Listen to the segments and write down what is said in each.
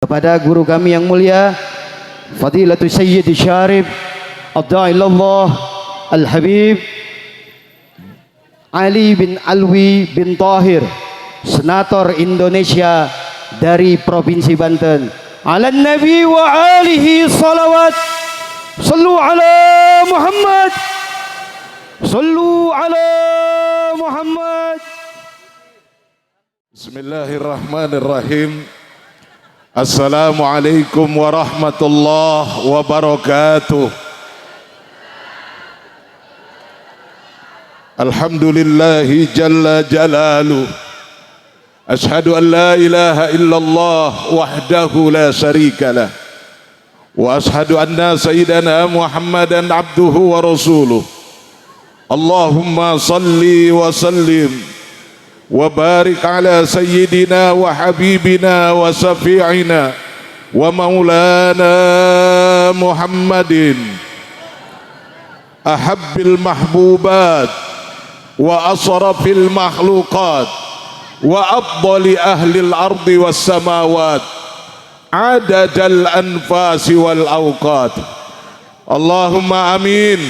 kepada guru kami yang mulia Fadilatul Sayyid Syarif Ad-Da'ilallah Al-Habib Ali bin Alwi bin Tahir, Senator Indonesia dari Provinsi Banten. Ala Nabi wa alihi salawat. Sallu ala Muhammad. Sallu ala Muhammad. Bismillahirrahmanirrahim. Assalamualaikum warahmatullahi wabarakatuh. Alhamdulillahi jalla jalaluh. Ashhadu an la ilaha illallah wahdahu la syarika lah. Wa ashhadu anna sayyidana Muhammadan abduhu wa rasuluh. Allahumma salli wa sallim wa barik ala sayyidina wa habibina wa syafi'ina wa maulana Muhammadin ahabbil mahbubat wa asrafil makhluqat wa afdali ahlil ardi was samawat adadal anfasi wal awqat. Allahumma amin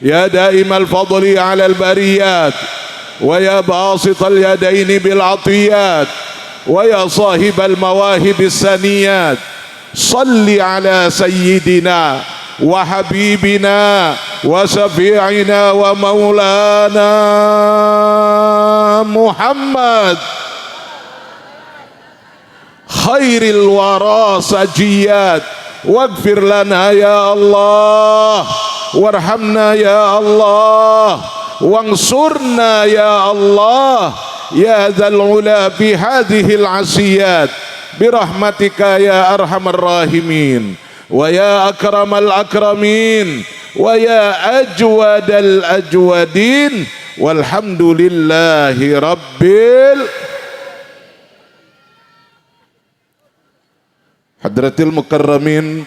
ya daimal fadli ala al bariyat ويا باسط اليدين بالعطيات ويا صاحب المواهب السنيات صل على سيدنا وحبيبنا وشفيعنا ومولانا محمد خير الورى سجيات واغفر لنا يا الله وارحمنا يا الله وانصرنا يا الله يا ذا العلا في هذه العصيات برحمتك يا أرحم الراحمين ويا أكرم الأكرمين ويا أجود الأجودين والحمد لله رب Hadratil Mukarramin,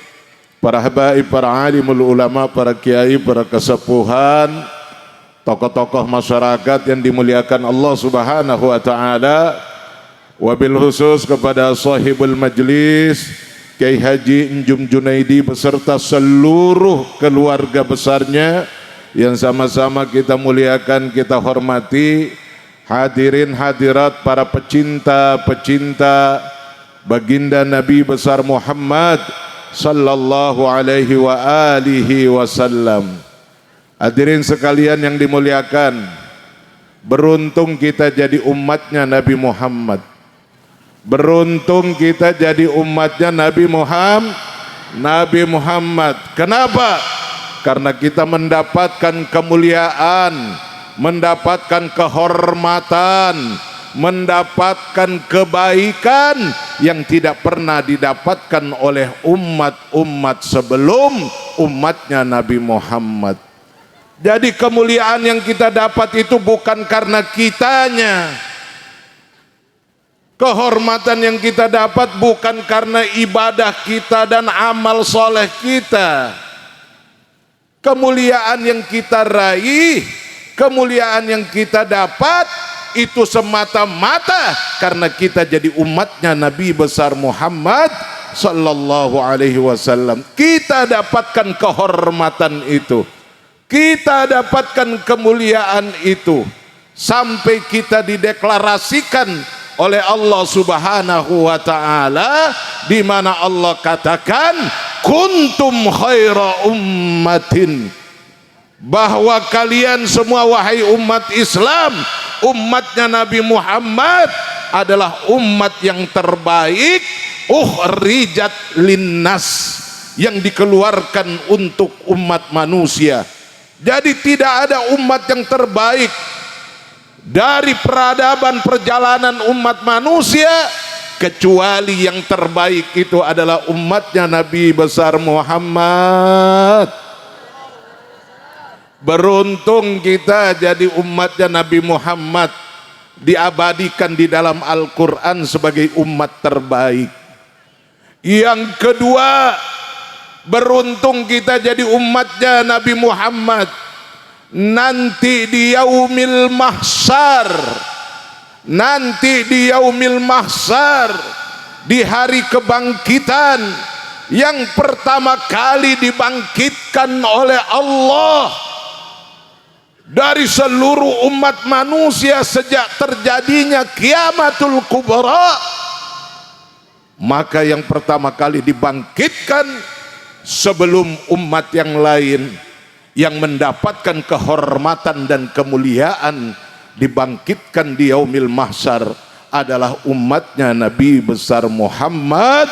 para habaib, para alimul ulama, para kiai, para kesepuhan, tokoh-tokoh masyarakat yang dimuliakan Allah Subhanahu wa taala, wabil khusus kepada sahibul majlis Kiai Haji Njum Junaidi beserta seluruh keluarga besarnya yang sama-sama kita muliakan, kita hormati, hadirin hadirat, para pecinta-pecinta baginda Nabi besar Muhammad sallallahu alaihi wa alihi wasallam. Hadirin sekalian yang dimuliakan, beruntung kita jadi umatnya Nabi Muhammad. Beruntung kita jadi umatnya Nabi Muhammad. Kenapa? Karena kita mendapatkan kemuliaan, mendapatkan kehormatan, mendapatkan kebaikan yang tidak pernah didapatkan oleh umat-umat sebelum umatnya Nabi Muhammad. Jadi kemuliaan yang kita dapat itu bukan karena kitanya. Kehormatan yang kita dapat bukan karena ibadah kita dan amal soleh kita. Kemuliaan yang kita raih, kemuliaan yang kita dapat itu semata-mata karena kita jadi umatnya Nabi besar Muhammad sallallahu alaihi wasallam. Kita dapatkan kehormatan itu, kita dapatkan kemuliaan itu sampai kita dideklarasikan oleh Allah Subhanahu wa taala, di mana Allah katakan kuntum khaira ummatin, bahwa kalian semua wahai umat Islam, umatnya Nabi Muhammad adalah umat yang terbaik, ukhrijat linnas, yang dikeluarkan untuk umat manusia. Jadi tidak ada umat yang terbaik dari peradaban perjalanan umat manusia kecuali yang terbaik itu adalah umatnya Nabi besar Muhammad. Beruntung kita jadi umatnya Nabi Muhammad, diabadikan di dalam Al-Quran sebagai umat terbaik. Yang kedua, beruntung kita jadi umatnya Nabi Muhammad. Nanti di yaumil mahsyar, nanti di yaumil mahsyar di hari kebangkitan yang pertama kali dibangkitkan oleh Allah dari seluruh umat manusia sejak terjadinya kiamatul kubra, maka yang pertama kali dibangkitkan sebelum umat yang lain yang mendapatkan kehormatan dan kemuliaan dibangkitkan di yaumil mahsyar adalah umatnya Nabi besar Muhammad.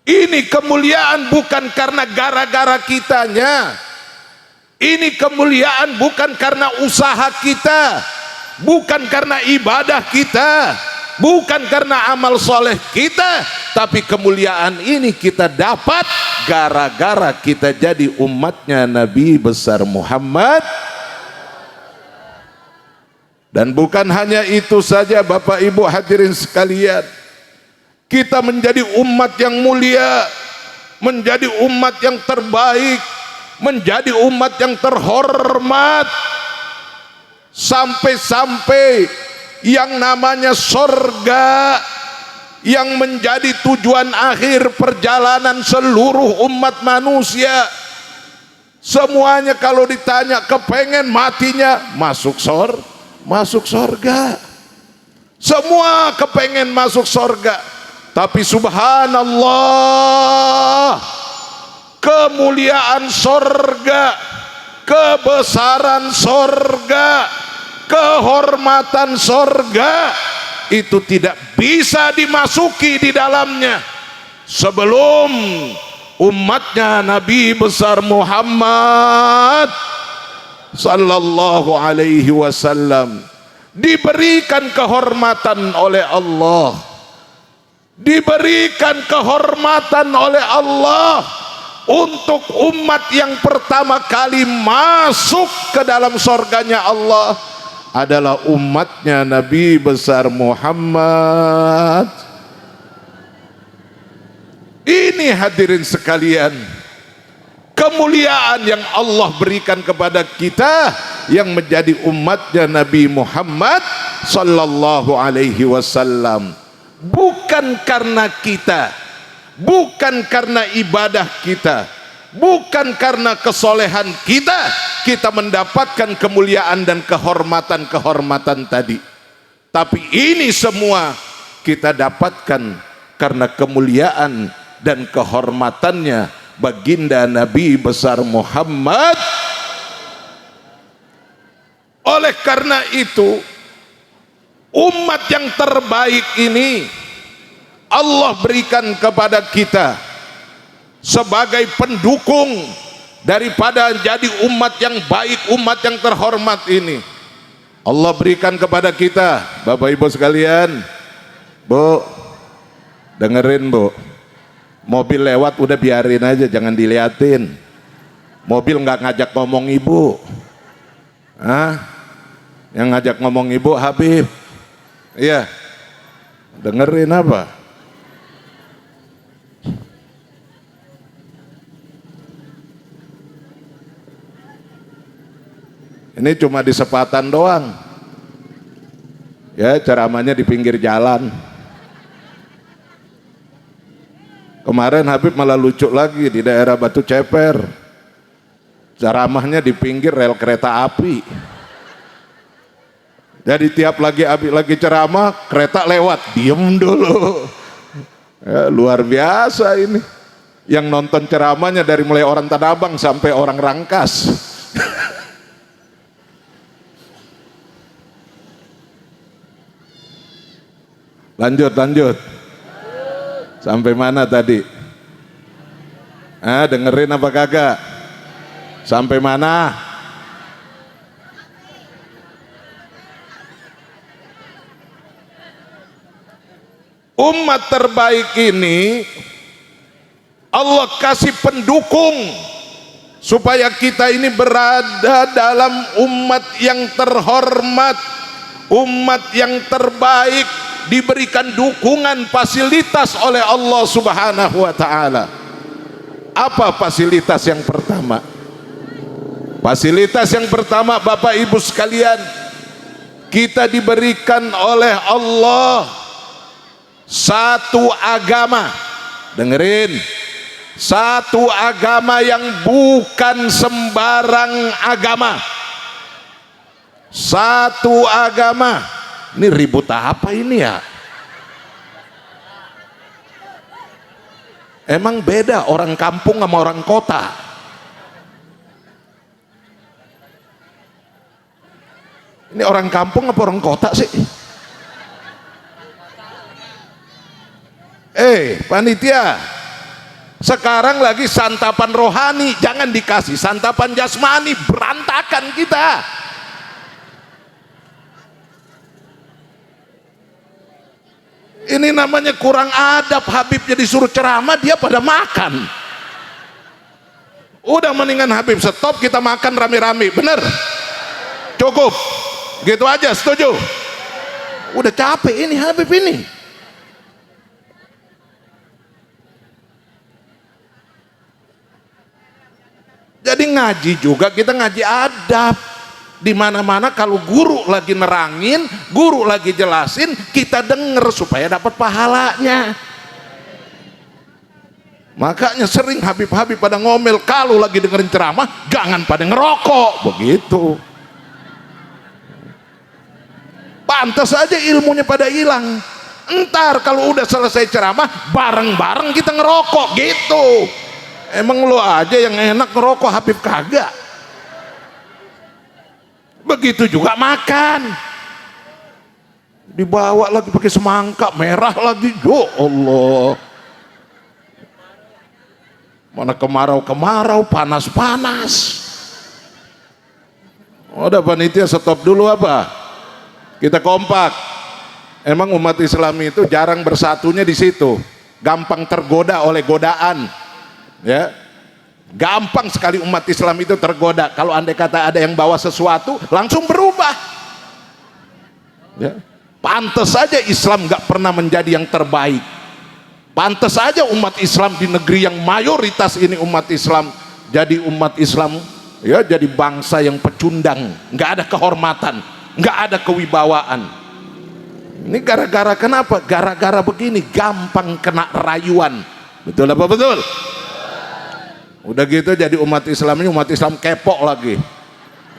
Ini kemuliaan bukan karena gara-gara kitanya. Ini kemuliaan bukan karena usaha kita, bukan karena ibadah kita, bukan karena amal soleh kita, tapi kemuliaan ini kita dapat gara-gara kita jadi umatnya Nabi besar Muhammad. Dan bukan hanya itu saja Bapak Ibu hadirin sekalian, kita menjadi umat yang mulia, menjadi umat yang terbaik, menjadi umat yang terhormat, sampai-sampai yang namanya sorga yang menjadi tujuan akhir perjalanan seluruh umat manusia, semuanya kalau ditanya kepengen matinya masuk sorga, semua kepengen masuk sorga. Tapi subhanallah, kemuliaan sorga, kebesaran sorga, kehormatan sorga itu tidak bisa dimasuki di dalamnya sebelum umatnya Nabi besar Muhammad sallallahu alaihi wasallam diberikan kehormatan oleh Allah, diberikan kehormatan oleh Allah untuk umat yang pertama kali masuk ke dalam surganya Allah adalah umatnya Nabi besar Muhammad. Ini hadirin sekalian, kemuliaan yang Allah berikan kepada kita yang menjadi umatnya Nabi Muhammad sallallahu alaihi wasallam. Bukan karena kita, bukan karena ibadah kita, bukan karena kesolehan kita, kita mendapatkan kemuliaan dan kehormatan-kehormatan tadi. Tapi ini semua kita dapatkan karena kemuliaan dan kehormatannya baginda Nabi besar Muhammad. Oleh karena itu, umat yang terbaik ini Allah berikan kepada kita sebagai pendukung daripada jadi umat yang baik, umat yang terhormat ini. Allah berikan kepada kita, Bapak Ibu sekalian, Bu, dengerin Bu, mobil lewat udah biarin aja, jangan diliatin. Mobil nggak ngajak ngomong Ibu, yang ngajak ngomong Ibu Habib. Iya, dengerin apa? Ini cuma di sepatan doang. Ya, ceramahnya di pinggir jalan. Kemarin Habib malah lucu lagi di daerah Batu Ceper. Ceramahnya di pinggir rel kereta api. Jadi tiap lagi ceramah, kereta lewat, diem dulu. Ya, luar biasa ini. Yang nonton ceramahnya dari mulai orang Tanah Abang sampai orang Rangkas. Lanjut. Sampai mana tadi? Dengerin apa kagak? Sampai mana? Umat terbaik ini Allah kasih pendukung supaya kita ini berada dalam umat yang terhormat, umat yang terbaik, diberikan dukungan fasilitas oleh Allah Subhanahu wa taala. Apa fasilitas yang pertama? Fasilitas yang pertama, Bapak Ibu sekalian, kita diberikan oleh Allah satu agama. Dengerin, satu agama yang bukan sembarang agama. Satu agama. Ini ribut apa ini ya? Emang beda orang kampung sama orang kota? Ini orang kampung apa orang kota sih? Panitia, sekarang lagi santapan rohani, jangan dikasih santapan jasmani, berantakan kita. Ini namanya kurang adab. Habib jadi suruh ceramah, dia pada makan. Udah mendingan Habib stop, kita makan rame-rame. Bener? Cukup gitu aja, setuju? Udah capek ini Habib ini. Jadi ngaji juga, kita ngaji adab. Di mana-mana kalau guru lagi nerangin, guru lagi jelasin, kita denger supaya dapat pahalanya. Makanya sering Habib-habib pada ngomel kalau lagi dengerin ceramah, jangan pada ngerokok, begitu. Pantas aja ilmunya pada hilang. Entar kalau udah selesai ceramah, bareng-bareng kita ngerokok, gitu. Emang lo aja yang enak ngerokok, Habib kagak. Begitu juga makan, dibawa lagi pakai semangka merah lagi, ya Allah. Mana kemarau-kemarau, panas-panas. Udah panitia stop dulu apa? Kita kompak. Emang umat Islam itu jarang bersatunya di situ, gampang tergoda oleh godaan, ya. Gampang sekali umat Islam itu tergoda. Kalau andai kata ada yang bawa sesuatu, langsung berubah, ya. Pantes saja Islam gak pernah menjadi yang terbaik. Pantes saja umat Islam di negeri yang mayoritas ini umat Islam, jadi umat Islam, ya, jadi bangsa yang pecundang, gak ada kehormatan, gak ada kewibawaan. Ini gara-gara kenapa? Gara-gara begini, gampang kena rayuan. Betul apa betul? Udah gitu jadi umat Islam ini umat Islam kepok lagi,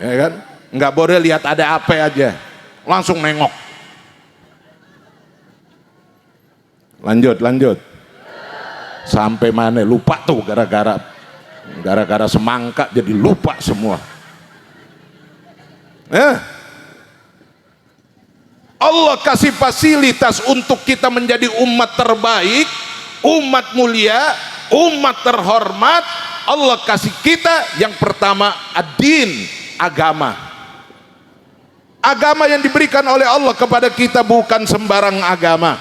ya kan? Nggak boleh lihat ada apa aja, langsung nengok. Lanjut sampai mana lupa tuh, gara-gara semangka jadi lupa semua. Allah kasih fasilitas untuk kita menjadi umat terbaik, umat mulia, umat terhormat. Allah kasih kita yang pertama ad-din, agama. Agama yang diberikan oleh Allah kepada kita bukan sembarang agama.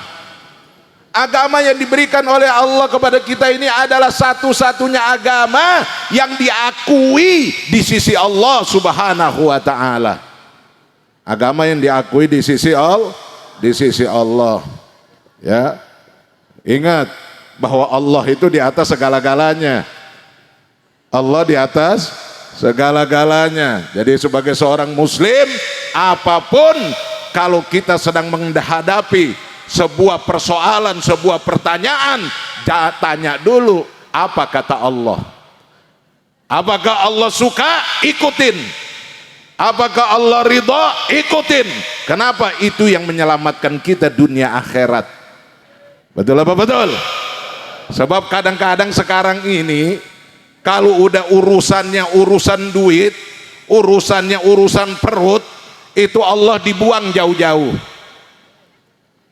Agama yang diberikan oleh Allah kepada kita ini adalah satu-satunya agama yang diakui di sisi Allah Subhanahu wa taala. Agama yang diakui di sisi Allah. Ya. Ingat bahwa Allah itu di atas segala-galanya. Allah di atas segala-galanya. Jadi sebagai seorang muslim, apapun kalau kita sedang menghadapi sebuah persoalan, sebuah pertanyaan, tanya dulu apa kata Allah. Apakah Allah suka? Ikutin. Apakah Allah ridha? Ikutin. Kenapa? Itu yang menyelamatkan kita dunia akhirat. Betul apa betul? Sebab kadang-kadang sekarang ini kalau udah urusannya urusan duit, urusannya urusan perut, itu Allah dibuang jauh-jauh.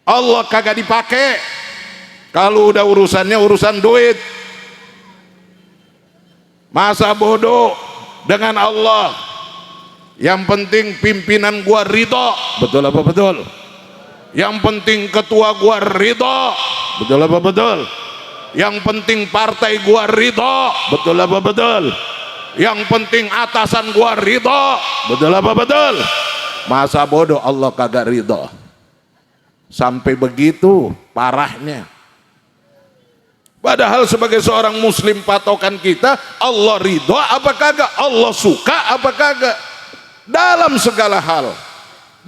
Allah kagak dipakai. Kalau udah urusannya urusan duit, masa bodoh dengan Allah. Yang penting pimpinan gua ridho. Betul apa betul? Yang penting ketua gua ridho. Betul apa betul? Yang penting partai gua ridho. Betul apa betul? Yang penting atasan gua ridho. Betul apa betul? Masa bodoh Allah kagak ridho. Sampai begitu parahnya. Padahal sebagai seorang muslim patokan kita, Allah ridho apa kagak? Allah suka apa kagak? Dalam segala hal.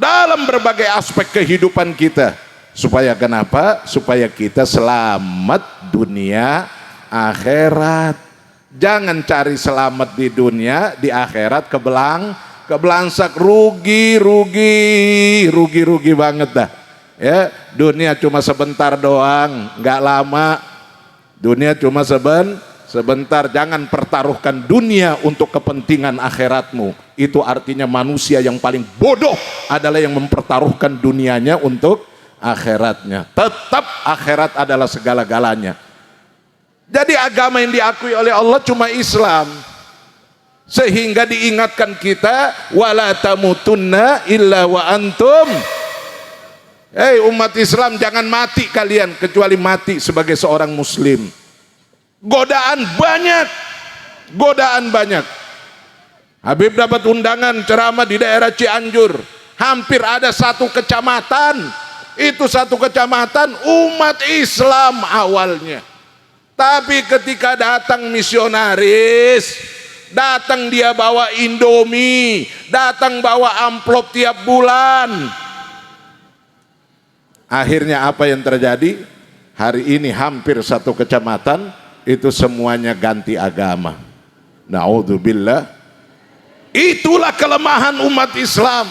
dalam berbagai aspek kehidupan kita. Supaya kenapa? Supaya kita selamat dunia akhirat. Jangan cari selamat di dunia, di akhirat kebelangsak, rugi banget dah. Ya, dunia cuma sebentar doang, nggak lama. Dunia cuma sebentar. Jangan pertaruhkan dunia untuk kepentingan akhiratmu. Itu artinya manusia yang paling bodoh adalah yang mempertaruhkan dunianya untuk akhiratnya. Tetap akhirat adalah segala-galanya. Jadi agama yang diakui oleh Allah cuma Islam. Sehingga diingatkan kita, wala tamutunna illa wa antum. Hei umat Islam, jangan mati kalian kecuali mati sebagai seorang muslim. Godaan banyak. Habib dapat undangan ceramah di daerah Cianjur. Hampir ada satu kecamatan. Itu satu kecamatan umat Islam awalnya. Tapi ketika datang misionaris, datang dia bawa Indomie, datang bawa amplop tiap bulan. Akhirnya apa yang terjadi? Hari ini hampir satu kecamatan itu semuanya ganti agama. Naudzubillah. Itulah kelemahan umat Islam.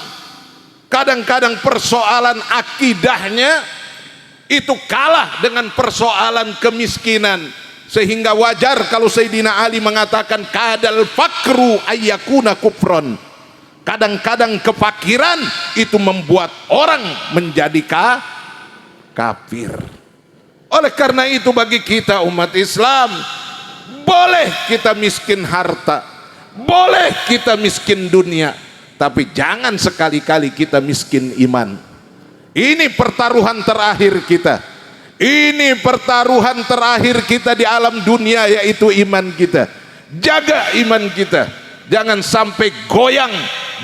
Kadang-kadang persoalan akidahnya itu kalah dengan persoalan kemiskinan, sehingga wajar kalau Sayyidina Ali mengatakan kadal fakru ayyakuna kufron. Kadang-kadang kefakiran itu membuat orang menjadi kafir. Oleh karena itu bagi kita umat Islam, boleh kita miskin harta, boleh kita miskin dunia, tapi jangan sekali-kali kita miskin iman. Ini pertaruhan terakhir kita. Ini pertaruhan terakhir kita di alam dunia, yaitu iman kita. Jaga iman kita. Jangan sampai goyang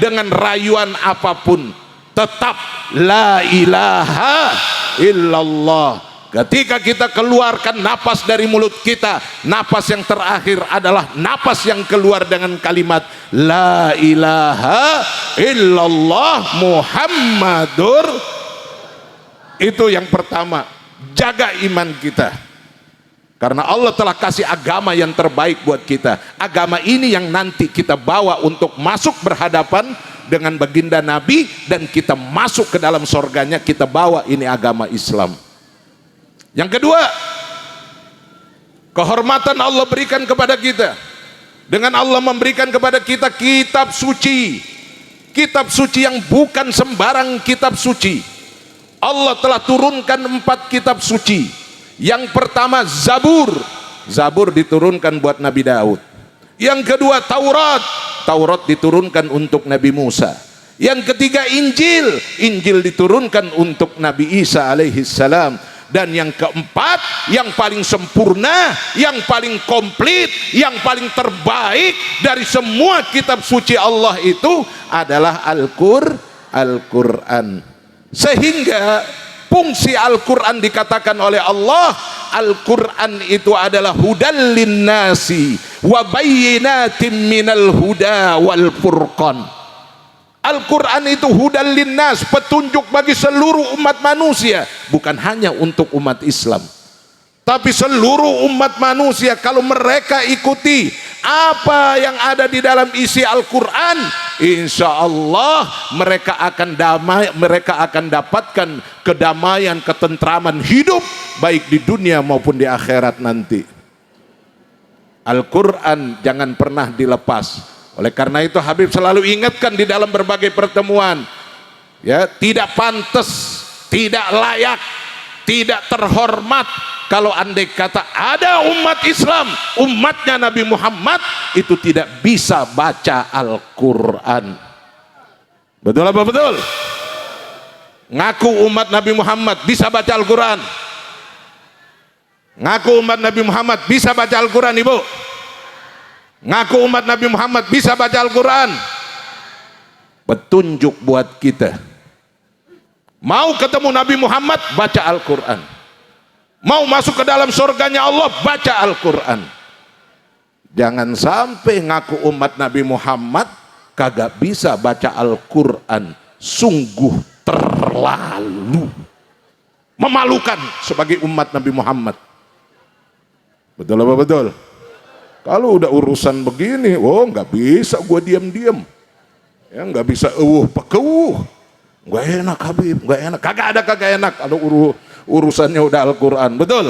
dengan rayuan apapun. Tetap la ilaha illallah. Ketika kita keluarkan napas dari mulut kita, napas yang terakhir adalah napas yang keluar dengan kalimat la ilaha illallah Muhammadur. Itu yang pertama, jaga iman kita. Karena Allah telah kasih agama yang terbaik buat kita. Agama ini yang nanti kita bawa untuk masuk berhadapan dengan baginda Nabi, dan kita masuk ke dalam surganya, kita bawa ini agama Islam. Yang kedua, kehormatan Allah berikan kepada kita dengan Allah memberikan kepada kita kitab suci. Kitab suci yang bukan sembarang kitab suci. Allah telah turunkan 4 kitab suci. Yang pertama Zabur. Zabur diturunkan buat Nabi Daud. Yang kedua Taurat. Taurat diturunkan untuk Nabi Musa. Yang ketiga Injil. Injil diturunkan untuk Nabi Isa alaihissalam. Dan yang keempat, yang paling sempurna, yang paling komplit, yang paling terbaik dari semua kitab suci Allah itu adalah Al-Quran. Sehingga fungsi Al-Quran dikatakan oleh Allah, Al-Quran itu adalah hudal linnasi wa bayyinatin minal huda wal furqan. Al-Quran itu hudal linnas, petunjuk bagi seluruh umat manusia, bukan hanya untuk umat Islam, tapi seluruh umat manusia. Kalau mereka ikuti apa yang ada di dalam isi Al-Quran, insya Allah mereka akan damai, mereka akan dapatkan kedamaian, ketentraman hidup, baik di dunia maupun di akhirat nanti. Al-Quran jangan pernah dilepas. Oleh karena itu Habib selalu ingatkan di dalam berbagai pertemuan, ya, tidak pantas, tidak layak, tidak terhormat kalau andai kata ada umat Islam, umatnya Nabi Muhammad itu tidak bisa baca Al-Quran. Betul apa betul? Ngaku umat Nabi Muhammad bisa baca Al-Quran. Ngaku umat Nabi Muhammad bisa baca Al-Quran, ibu. Ngaku umat Nabi Muhammad bisa baca Al-Quran. Petunjuk buat kita. Mau ketemu Nabi Muhammad, baca Al-Quran. Mau masuk ke dalam surganya Allah, baca Al-Quran. Jangan sampai ngaku umat Nabi Muhammad kagak bisa baca Al-Quran. sungguh terlalu memalukan sebagai umat Nabi Muhammad. Betul apa betul? Kalau udah urusan begini, oh nggak bisa gua diam-diam, ya nggak bisa pakeuh, nggak enak Habib, nggak enak, kagak enak. Kalau urusannya udah Al-Quran, betul?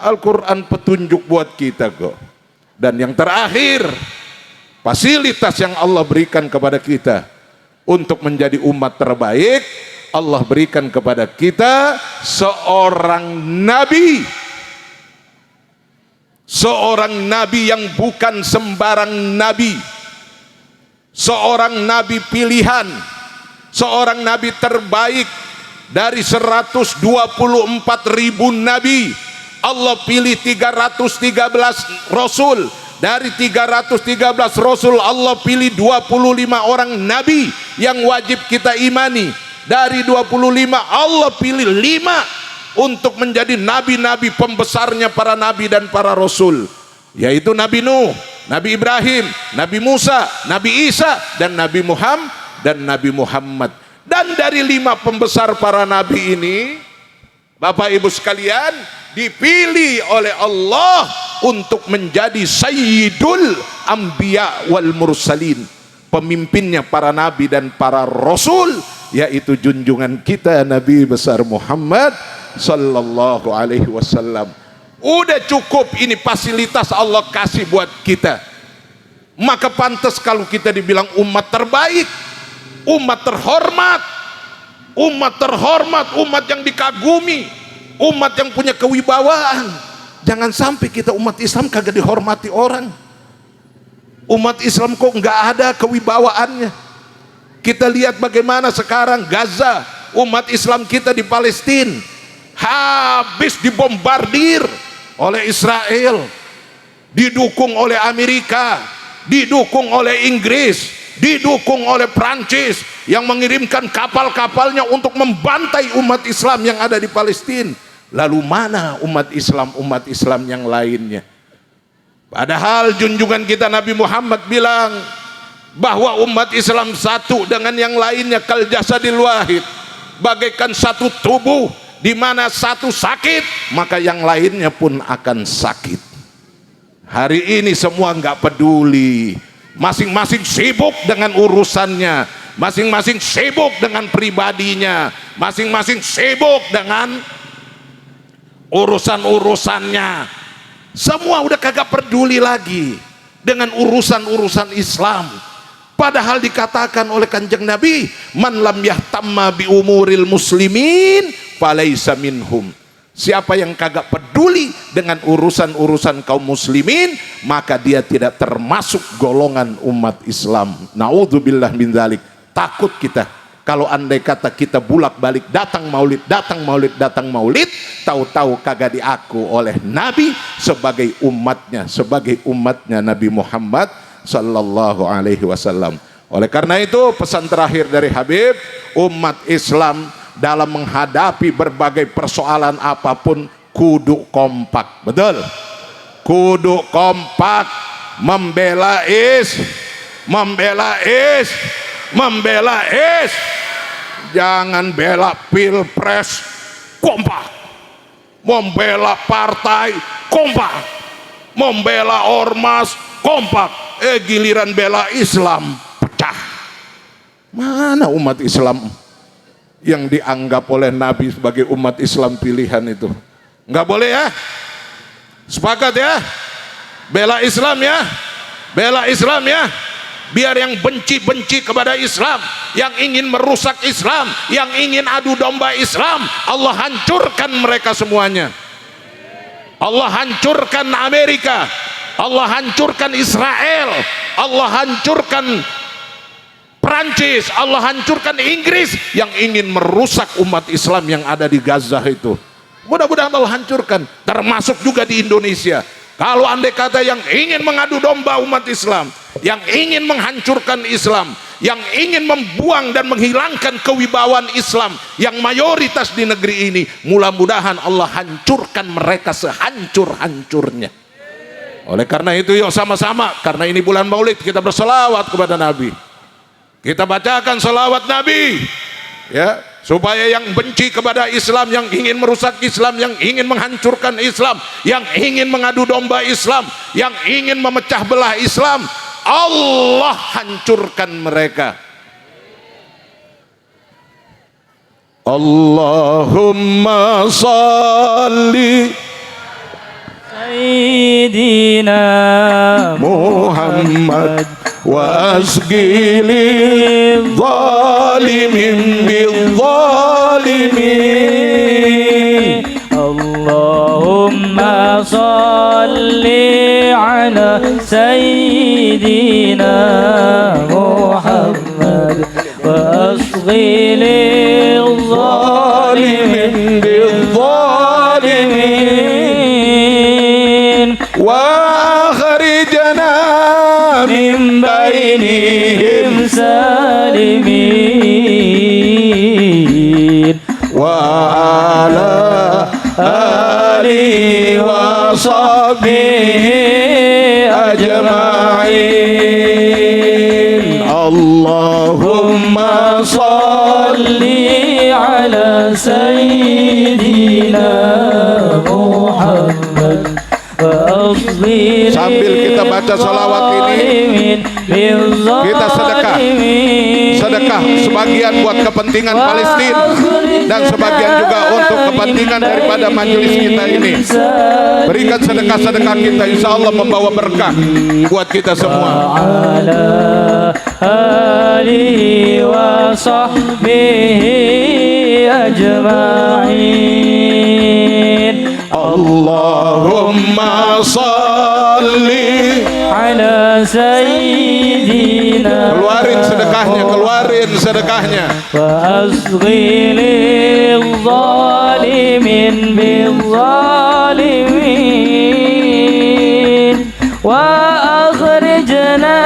Al-Quran petunjuk buat kita kok. Dan yang terakhir, fasilitas yang Allah berikan kepada kita untuk menjadi umat terbaik, Allah berikan kepada kita seorang nabi. Seorang nabi yang bukan sembarang nabi. Seorang nabi pilihan. Seorang nabi terbaik dari 124.000 nabi. Allah pilih 313 rasul. Dari 313 rasul Allah pilih 25 orang nabi yang wajib kita imani. Dari 25 Allah pilih 5 untuk menjadi nabi-nabi pembesarnya para nabi dan para rasul, yaitu Nabi Nuh, Nabi Ibrahim, Nabi Musa, Nabi Isa, dan Nabi Muhammad. Dan dari 5 pembesar para nabi ini, Bapak Ibu sekalian, dipilih oleh Allah untuk menjadi Sayyidul Anbiya wal Mursalin, pemimpinnya para nabi dan para rasul, yaitu junjungan kita Nabi besar Muhammad sallallahu alaihi wasallam. Udah cukup ini fasilitas Allah kasih buat kita. Maka pantas kalau kita dibilang umat terbaik, umat terhormat, umat yang dikagumi, umat yang punya kewibawaan. Jangan sampai kita umat Islam kagak dihormati orang. Umat Islam kok nggak ada kewibawaannya. Kita lihat bagaimana sekarang Gaza, umat Islam kita di Palestina habis dibombardir oleh Israel, didukung oleh Amerika, didukung oleh Inggris, didukung oleh Prancis yang mengirimkan kapal-kapalnya untuk membantai umat Islam yang ada di Palestina. Lalu mana umat Islam yang lainnya? Padahal junjungan kita Nabi Muhammad bilang bahwa umat Islam satu dengan yang lainnya kal jasadil wahid, bagaikan satu tubuh, di mana satu sakit maka yang lainnya pun akan sakit. Hari ini semua nggak peduli, masing-masing sibuk dengan urusannya, masing-masing sibuk dengan pribadinya, masing-masing sibuk dengan urusan-urusannya. Semua udah kagak peduli lagi dengan urusan-urusan Islam. Padahal dikatakan oleh Kanjeng Nabi, man lam yahtamma bi umuril muslimin falaisa minhum. Siapa yang kagak peduli dengan urusan-urusan kaum muslimin, maka dia tidak termasuk golongan umat Islam. Naudzubillah min dzalik. Takut kita kalau andai kata kita bulak-balik datang maulid, tahu-tahu kagak diaku oleh Nabi sebagai umatnya Nabi Muhammad sallallahu alaihi wasallam. Oleh karena itu pesan terakhir dari Habib, umat Islam dalam menghadapi berbagai persoalan apapun kudu kompak. Betul? Kudu kompak, membela is. Jangan bela pilpres, kompak. Membela partai, kompak. Membela ormas, kompak. Giliran bela Islam, pecah. Mana umat Islam yang dianggap oleh Nabi sebagai umat Islam pilihan itu? Nggak boleh ya? Sepakat ya? Bela Islam ya? Bela Islam ya? Biar yang benci-benci kepada Islam, yang ingin merusak Islam, yang ingin adu domba Islam, Allah hancurkan mereka semuanya. Allah hancurkan Amerika, Allah hancurkan Israel, Allah hancurkan Perancis, Allah hancurkan Inggris yang ingin merusak umat Islam yang ada di Gaza itu. Mudah-mudahan Allah hancurkan, termasuk juga di Indonesia. Kalau andai kata yang ingin mengadu domba umat Islam, yang ingin menghancurkan Islam, yang ingin membuang dan menghilangkan kewibawaan Islam yang mayoritas di negeri ini, mudah-mudahan Allah hancurkan mereka sehancur-hancurnya. Oleh karena itu yuk sama-sama, karena ini bulan Maulid, kita berselawat kepada Nabi. Kita bacakan salawat Nabi, ya, supaya yang benci kepada Islam, yang ingin merusak Islam, yang ingin menghancurkan Islam, yang ingin mengadu domba Islam, yang ingin memecah belah Islam, Allah hancurkan mereka. Allahumma salli Sayyidina Muhammad wa asqi lil zalimin bil zalimin. Allahumma salli ala Sayyidina Muhammad wa asqi lil zalimin bil zalimin Wa akhrijna min bainihim salimin wa ala alihi wa sahbihi ajma'in. Allahumma salli ala Sayyidina Muhammad wa asli Sambil kita baca salawat ini, kita sedekah sebagian buat kepentingan Palestina dan sebagian juga untuk kepentingan daripada majelis kita ini. Berikan sedekah-sedekah kita, insya Allah membawa berkah buat kita semua. alihi wa sahbihi ajma'in. Allahumma salli ala Sayyidina. Keluarin sedekahnya. Wa asghi lil zalimin bil zalimin wa akhrijna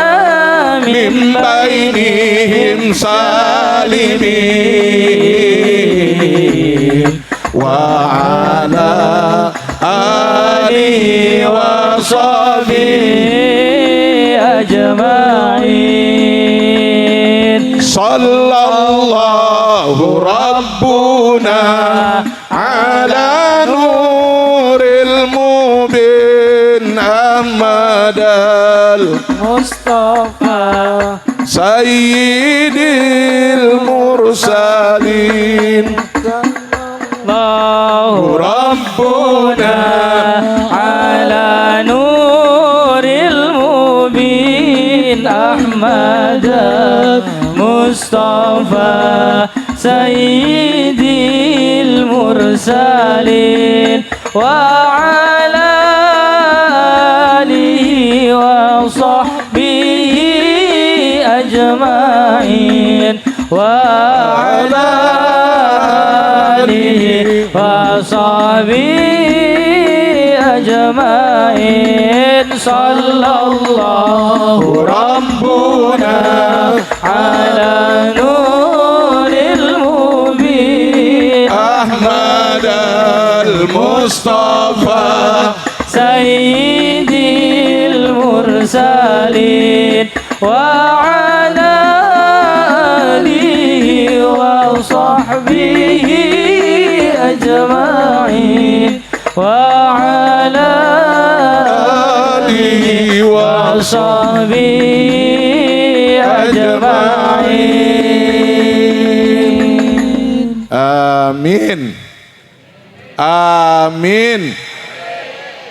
Min bainihim salimin wa ala alihi wa sahbihi ajma'in. Sallallahu Rabbuna ala nuril mubin Ahmadal Mustafa Sayyidil mursalin Allahu Rabbuna ala nuril mubin Ahmad Mustafa Sayyidil mursalin wa ala alihi wa sahbihi ajma'in wa ala alihi wa sahbihi ajma'in. Sallallahu Rabbuna ala nuril mubin Ahmad al-Mustafa Sayyidil mursalin wa ala alihi wa sahbihi ajma'in wa ala alihi wa sahbihi ajma'in. Amin. Amin.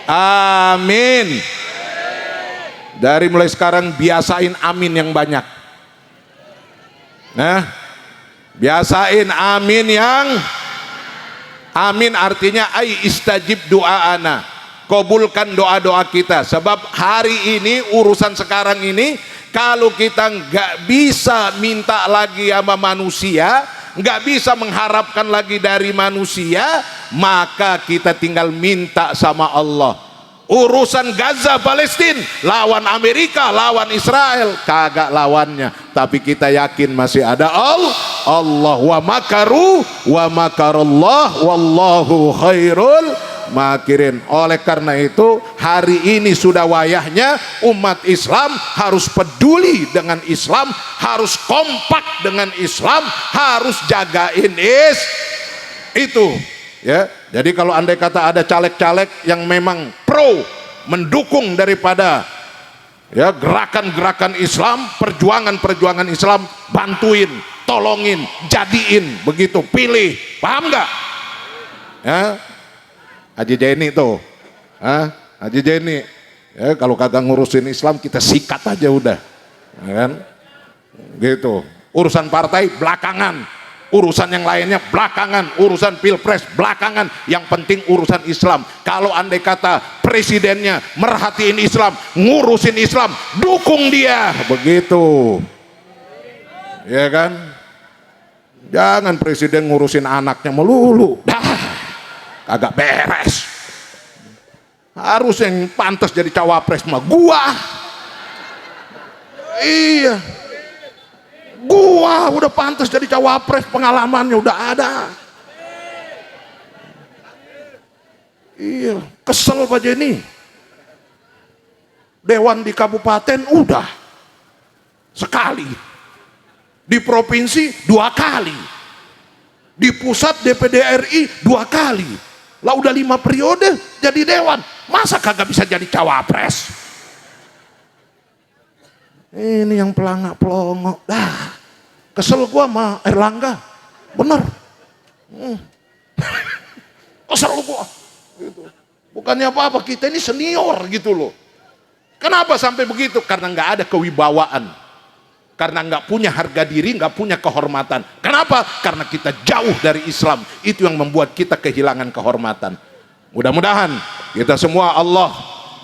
Amin. Dari mulai sekarang biasain amin yang banyak. Nah, biasain amin yang amin artinya ai istajib doaana. Kabulkan doa-doa kita. Sebab hari ini urusan sekarang ini kalau kita nggak bisa minta lagi sama manusia, nggak bisa mengharapkan lagi dari manusia, maka kita tinggal minta sama Allah. Urusan Gaza Palestina lawan Amerika, lawan Israel, kagak lawannya, tapi kita yakin masih ada Allah wa makaru wa makarallah wallahu khairul makirin. Oleh karena itu hari ini sudah wayahnya umat Islam harus peduli dengan Islam, harus kompak dengan Islam, harus jagain itu ya. Jadi kalau andai kata ada caleg-caleg yang memang pro mendukung daripada ya gerakan-gerakan Islam, perjuangan-perjuangan Islam, bantuin, tolongin, jadiin, begitu, pilih, paham nggak? Ya, Haji Jeni tuh, Haji Jeni, ya kalau kagak ngurusin Islam kita sikat aja udah, ya kan? Gitu. Urusan partai belakangan, urusan yang lainnya belakangan, urusan pilpres belakangan, yang penting urusan Islam. Kalau andai kata presidennya merhatiin Islam, ngurusin Islam, dukung dia, begitu, ya kan? Jangan presiden ngurusin anaknya melulu, kagak beres. Harus yang pantas jadi cawapres mah gua. Iya, gua udah pantas jadi cawapres, pengalamannya udah ada. Iya, kesel Pak Jeni. Dewan di kabupaten udah sekali, di provinsi 2 kali, di pusat DPD RI 2 kali. Lah udah 5 periode jadi dewan, masa kagak bisa jadi cawapres? Ini yang pelangak-pelongok. Dah, kesel gua sama Erlangga, bener. Kesel gua. Gitu. Bukannya apa-apa, kita ini senior gitu loh. Kenapa sampai begitu? Karena nggak ada kewibawaan, karena nggak punya harga diri, nggak punya kehormatan. Kenapa? Karena kita jauh dari Islam. Itu yang membuat kita kehilangan kehormatan. Mudah-mudahan kita semua Allah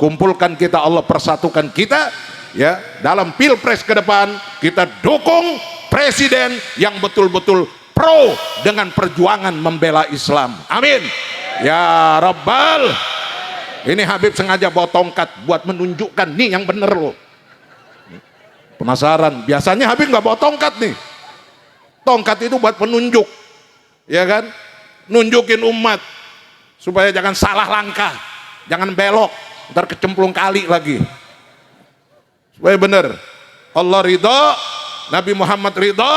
kumpulkan kita, Allah persatukan kita ya dalam pilpres ke depan. Kita dukung presiden yang betul-betul pro dengan perjuangan membela Islam. Amin ya Rabbal. Ini Habib sengaja bawa tongkat buat menunjukkan nih yang bener loh. Penasaran, biasanya Habib nggak bawa tongkat nih. Tongkat itu buat penunjuk, ya kan? Nunjukin umat supaya jangan salah langkah, jangan belok, ntar kecemplung kali lagi. Supaya bener, Allah ridho, Nabi Muhammad ridho,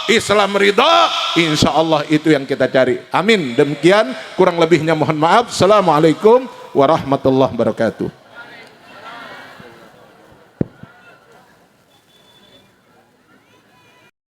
Islam ridho, insya Allah itu yang kita cari. Amin. Demikian, kurang lebihnya mohon maaf. Assalamualaikum warahmatullahi wabarakatuh.